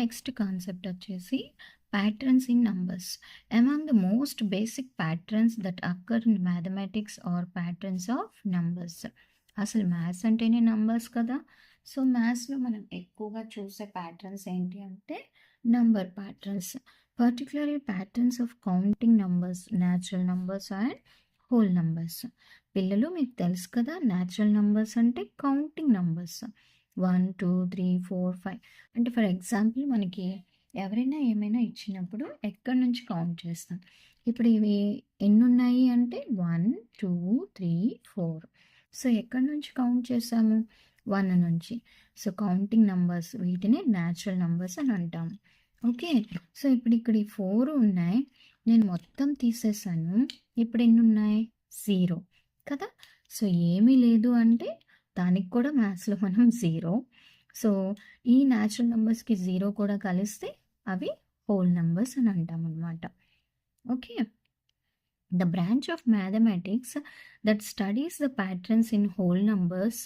Next concept వచ్చేసి patterns in numbers. Among the most basic patterns that అక్కర్ in mathematics are patterns of numbers. అసలు maths అంటేనే numbers కదా. So మ్యాథ్స్లో మనం ఎక్కువగా చూసే ప్యాటర్న్స్ ఏంటి అంటే number patterns, particularly patterns of counting numbers, natural numbers and whole numbers. పిల్లలు మీకు తెలుసు కదా, న్యాచురల్ నంబర్స్ అంటే కౌంటింగ్ నంబర్స్ 1 2 3 4 5. అంటే ఫర్ ఎగ్జాంపుల్ మనకి ఎవరైనా ఏమైనా ఇచ్చినప్పుడు ఎక్కడి నుంచి కౌంట్ చేస్తాం. ఇప్పుడు ఇవి ఎన్ని ఉన్నాయి అంటే 1 2 3 4. సో ఎక్కడి నుంచి కౌంట్ చేసాము? 1 నుంచి. సో కౌంటింగ్ నంబర్స్, వీటిని న్యాచురల్ నంబర్స్ అని అంటాము. ఓకే. సో ఇప్పుడు ఇక్కడ ఈ 4 ఉన్నాయి, నేను మొత్తం తీసేసాను. ఇప్పుడు ఎన్ని ఉన్నాయి? 0 కదా. సో ఏమీ లేదు అంటే దానికి కూడా మ్యాథ్స్లో మనం 0. సో ఈ న్యాచురల్ నెంబర్స్కి 0 కూడా కలిస్తే అవి హోల్ నెంబర్స్ అని అంటాం అనమాట. Okay. The branch of mathematics that studies the patterns in whole numbers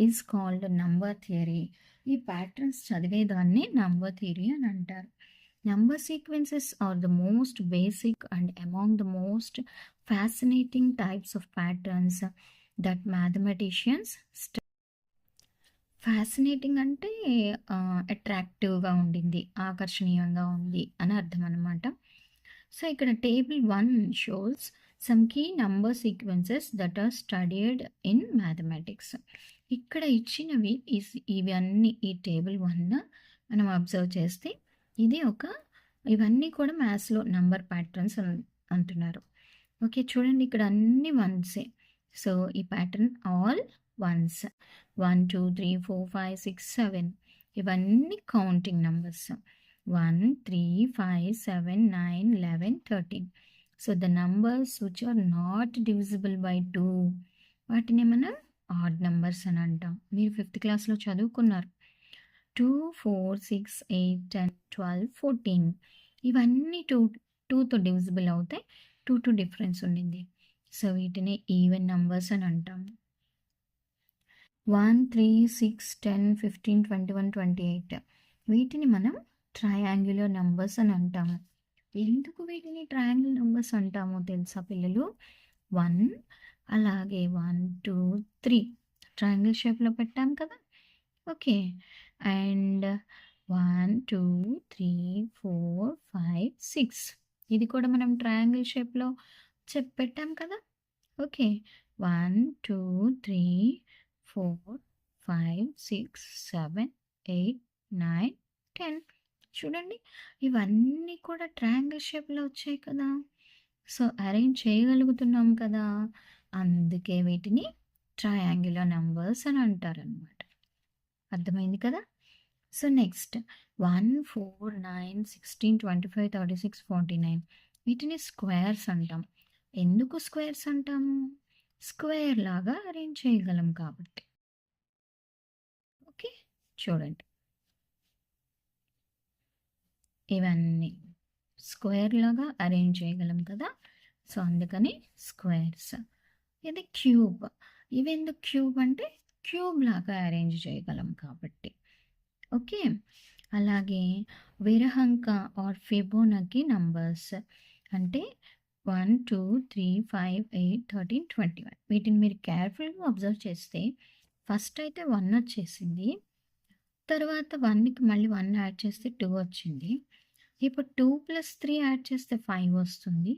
is called number theory. ఈ ప్యాటర్న్స్ చదివేదాన్ని నంబర్ థియరీ అని అంటారు. Number sequences are the most basic and among the most fascinating types of patterns that mathematicians study. Fascinating అంటే అట్రాక్టివ్గా ఉండింది, ఆకర్షణీయంగా ఉంది అని అర్థం అనమాట. సో ఇక్కడ table 1 shows some key number sequences that are studied in mathematics. ఇక్కడ ఇచ్చినవి ఇవన్నీ ఈ టేబుల్ 1 మనం అబ్జర్వ్ చేస్తే ఇవన్నీ కూడా మ్యాథ్స్లో నంబర్ ప్యాటర్న్స్ అంటున్నారు. ఓకే, చూడండి ఇక్కడ అన్ని వన్సే. సో ఈ ప్యాటర్న్ ఆల్ వన్స్. 1 2 3 4 5 6 7 ఇవన్నీ counting numbers. 1 3 5 7 9 11 13. So the numbers which are not divisible by 2, వాటిని మనం ఆడ్ నంబర్స్ అని అంటాం. మీరు 5th క్లాస్లో చదువుకున్నారు. 2 4 6 8 10 12 14 ఇవన్నీ 2తో డివిజిబుల్ అవుతాయి. 2 డిఫరెన్స్ ఉండింది. సో వీటిని ఈవెన్ నంబర్స్ అని అంటాము. 1 3 6 10 15 21 28 వీటిని మనం ట్రయాంగులర్ నంబర్స్ అని అంటాము. ఎందుకు వీటిని ట్రయాంగిల్ నంబర్స్ అంటామో తెలుసా పిల్లలు? 1 అలాగే 1 2 3 ట్రయాంగిల్ షేప్లో పెట్టాం కదా. ఓకే, అండ్ 1 2 3 4 5 6 ఇది కూడా మనం ట్రయాంగిల్ షేప్లో పెట్టాం కదా. ఓకే, 1 2 3 4 5 6 7 8 9 10 చూడండి, ఇవన్నీ కూడా ట్రయాంగిల్ షేప్లో వచ్చాయి కదా. సో అరేంజ్ చేయగలుగుతున్నాం కదా, అందుకే వీటిని ట్రయాంగులర్ నంబర్స్ అని అంటారనమాట. అర్థమైంది కదా. సో నెక్స్ట్ 1 4 9 16 25 36 49 వీటిని స్క్వేర్స్ అంటాం. ఎందుకు స్క్వేర్స్ అంటాము? స్క్వేర్ లాగా అరేంజ్ చేయగలం కాబట్టి. ఓకే, చూడండి ఇవన్నీ స్క్వేర్ లాగా అరేంజ్ చేయగలం కదా. సో అందుకని స్క్వేర్స్. ఇది క్యూబ్. ఇవి ఎందుకు క్యూబ్ అంటే క్యూబ్ లాగా అరేంజ్ చేయగలం కాబట్టి. ఓకే, అలాగే విరహంక ఆర్ ఫిబోనకీ నంబర్స్ అంటే 1 2 3 5 8 13 21 వీటిని మీరు కేర్ఫుల్గా అబ్జర్వ్ చేస్తే ఫస్ట్ అయితే 1 వచ్చేసింది, తర్వాత 1కి మళ్ళీ 1 యాడ్ చేస్తే 2 వచ్చింది. ఇప్పుడు 2 + 3 యాడ్ చేస్తే 5 వస్తుంది.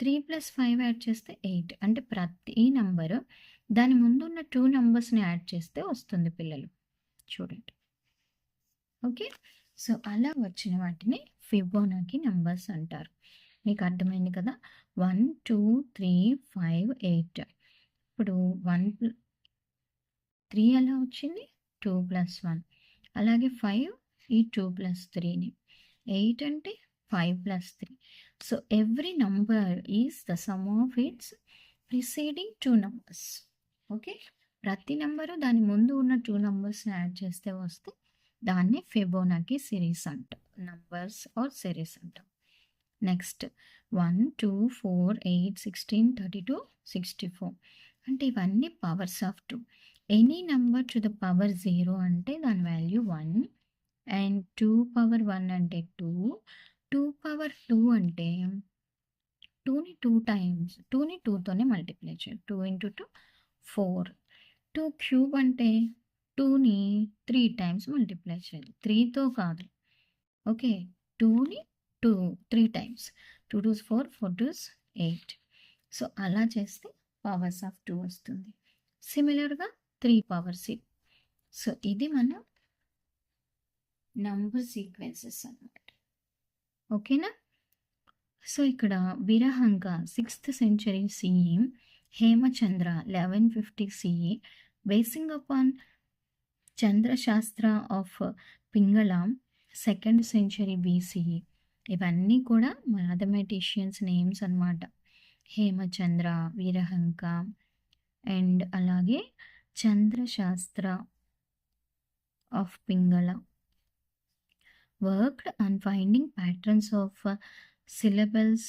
3 + 5 యాడ్ చేస్తే 8. అంటే ప్రతి నంబరు దాని ముందు ఉన్న 2 నంబర్స్ని యాడ్ చేస్తే వస్తుంది పిల్లలు. చూడండి. ఓకే, సో అలా వచ్చిన వాటిని ఫిబోనాకీ నంబర్స్ అంటారు. మీకు అర్థమైంది కదా. 1 2 3 5 8 ఇప్పుడు 3 ఎలా వచ్చింది? 2 + 1. అలాగే 5 ఈ 2 + 3ని. 8 అంటే 5 + 3. So every number is the sum of it's preceding 2 numbers. Okay, ప్రతి నెంబరు దాని ముందు ఉన్న 2 నంబర్స్ని యాడ్ చేస్తే వస్తే దాన్ని ఫిబోనాకీ సిరీస్ అంటాం, నంబర్స్ ఆర్ సిరీస్ అంటాం. నెక్స్ట్ 1 2 4 8 16 32 64 అంటే ఇవన్నీ powers of 2. Any number to the power 0 అంటే దాని వాల్యూ 1, అండ్ 2 పవర్ 1 అంటే 2, 2 పవర్ 2 అంటే 2ని 2 టైమ్స్ 2ని 2తోనే మల్టిప్లై చేయాలి. 2 ఇంటూ 2 4. 2 క్యూబ్ అంటే 2ని 3 టైమ్స్ మల్టిప్లై చేయాలి. 3తో కాదు. ఓకే. 2ని 3 టైమ్స్. 2 2s 4, 4 2s 8. సో అలా చేస్తే పవర్స్ ఆఫ్ 2 వస్తుంది. సిమిలర్గా 3 పవర్ 6. సో ఇది మన నంబర్ సీక్వెన్సెస్ అన్నమాట. ఓకేనా? సో ఇక్కడ Virahanka 6th century CE, Hemachandra 1150 CE, basing upon Chandashastra of Pingala 2nd century BCE. ఇవన్నీ కూడా మ్యాథమెటిషియన్స్ నేమ్స్ అన్నమాట. హేమచంద్ర, వీరహంక అండ్ అలాగే Chandashastra of Pingala worked on finding patterns of syllables.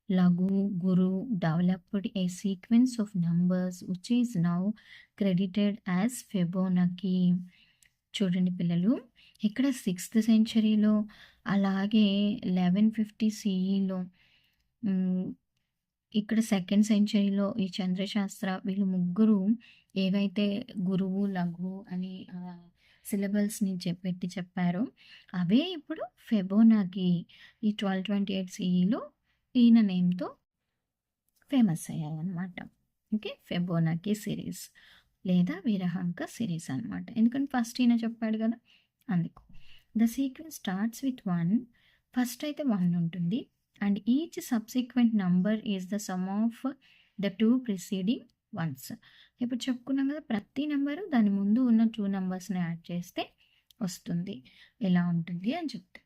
Laghu Guru developed a sequence of numbers which is now credited as Fibonacci. చూడండి పిల్లలు, ఇక్కడ 6th centuryలో అలాగే 1150 CEలో ఇక్కడ 2nd centuryలో ఈ చంద్రశాస్త్ర వీళ్ళు ముగ్గురు ఏవైతే గురువు లఘు అని సిలబల్స్ని పెట్టి చెప్పారో అవే ఇప్పుడు ఫెబోనాకి ఈ 1228 CEలో ఈయన నేమ్తో ఫేమస్ అయ్యాయి అన్నమాట. ఓకే, ఫెబోనాకి సిరీస్ లేదా వీరహంక సిరీస్ అనమాట. ఎందుకంటే ఫస్ట్ ఈయన చెప్పాడు కదా, అందుకు. The sequence starts with 1. First అయితే 1 ఉంటుంది. And each subsequent number is the sum of the 2 preceding once. ఇప్పుడు చెప్పుకున్నాం కదా, ప్రతి నెంబరు దాని ముందు ఉన్న 2 నెంబర్స్ని యాడ్ చేస్తే వస్తుంది. ఎలా ఉంటుంది అని చెప్తే